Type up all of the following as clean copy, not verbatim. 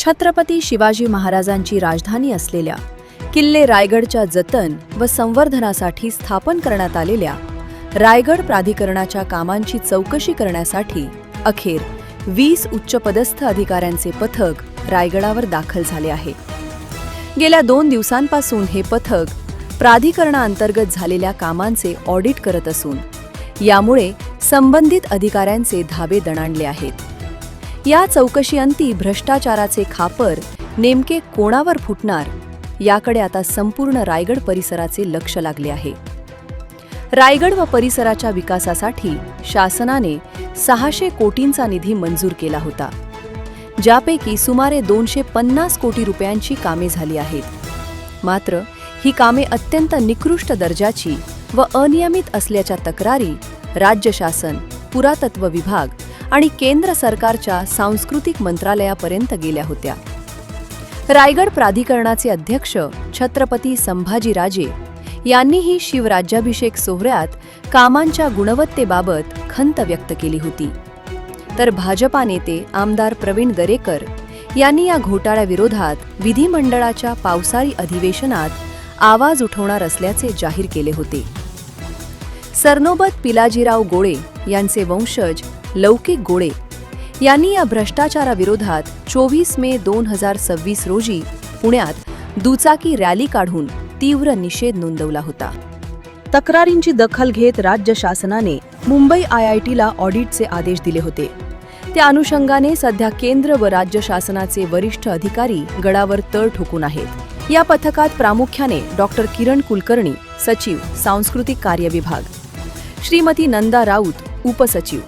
छत्रपती शिवाजी महाराजांची राजधानी असलेल्या किल्ले रायगडच्या जतन व संवर्धनासाठी स्थापन करण्यात आलेल्या रायगड प्राधिकरणाच्या कामांची चौकशी करण्यासाठी अखेर 20 उच्चपदस्थ अधिकाऱ्यांचे पथक रायगडावर दाखल झाले आहे। गेल्या 2 दिवसांपासून हे पथक प्राधिकरणाअंतर्गत झालेल्या कामांचे ऑडिट करत असून यामुळे संबंधित अधिकाऱ्यांचे धाबे दणाणले आहेत। या चौकशीअंती भ्रष्टाचाराचे खापर नेमके कोणावर फुटणार याकडे आता संपूर्ण रायगड परिसराचे लक्ष लागले आहे। रायगड व परिसराच्या विकासासाठी शासनाने 600 कोटींचा निधी मंजूर केला होता, ज्यापैकी सुमारे 250 कोटी रुपयांची कामे झाली आहेत। मात्र ही कामे अत्यंत निकृष्ट दर्जाची व अनियमित असल्याच्या तक्रारी राज्य शासन, पुरातत्व विभाग आणि केंद्र सरकारच्या सांस्कृतिक मंत्रालयापर्यंत गेल्या होत्या। रायगड प्राधिकरणाचे अध्यक्ष छत्रपती संभाजीराजे यांनीही शिवराज्याभिषेक सोहळ्यात कामांच्या गुणवत्तेबाबत खंत व्यक्त केली होती, तर भाजपा नेते आमदार प्रवीण दरेकर यांनी या घोटाळ्याविरोधात विधिमंडळाच्या पावसाळी अधिवेशनात आवाज उठवणार असल्याचे जाहीर केले होते। सरनोबत पिलाजीराव गोळे यांचे वंशज लौकिक गोळे यांनी या भ्रष्टाचाराविरोधात 24 मे 2026 रोजी पुण्यात दुचाकी रॅली काढून तीव्र निषेध नोंदवला होता। तक्रारींची दखल घेत राज्य शासनाने मुंबई IITला ऑडिटचे आदेश दिले होते। त्या अनुषंगाने सध्या केंद्र व राज्य शासनाचे वरिष्ठ अधिकारी गडावर तळ ठोकून आहेत। या पथकात प्रामुख्याने डॉक्टर किरण कुलकर्णी, सचिव, सांस्कृतिक कार्य विभाग, श्रीमती नंदा राऊत, उपसचिव,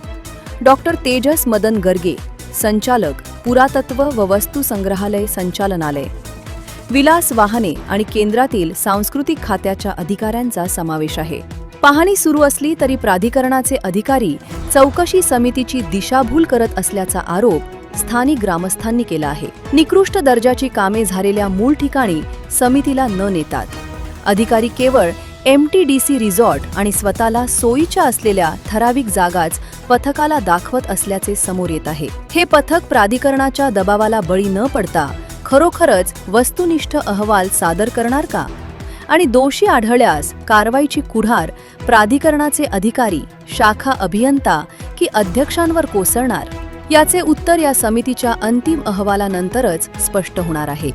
डॉक्टर तेजस मदन गर्गे, संचालक, पुरातत्व व वस्तू संग्रहालय संचालनालय, विलास वाहने आणि केंद्रातील सांस्कृतिक खात्याच्या अधिकाऱ्यांचा समावेश आहे। पाहणी सुरू असली तरी प्राधिकरणाचे अधिकारी चौकशी समितीची दिशाभूल करत असल्याचा आरोप स्थानिक ग्रामस्थांनी केला आहे। निकृष्ट दर्जाची कामे झालेल्या मूळ ठिकाणी समितीला न नेतात अधिकारी केवळ MTDC रिसॉर्ट आणि स्वतःला सोयीच्या असलेल्या ठराविक जागाच पथकाला दाखवत असल्याचे समोर येत आहे। हे पथक प्राधिकरणाच्या दबावाला बळी न पडता खरोखरच वस्तुनिष्ठ अहवाल सादर करणार का? आणि दोषी आढळल्यास कारवाईची कुऱ्हाड प्राधिकरणाचे अधिकारी, शाखा अभियंता की अध्यक्षांवर कोसळणार? याचे उत्तर या समितीच्या अंतिम अहवालानंतरच स्पष्ट होणार आहे।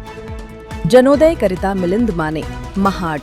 जनोदयकरिता मिलिंद माने, महाड।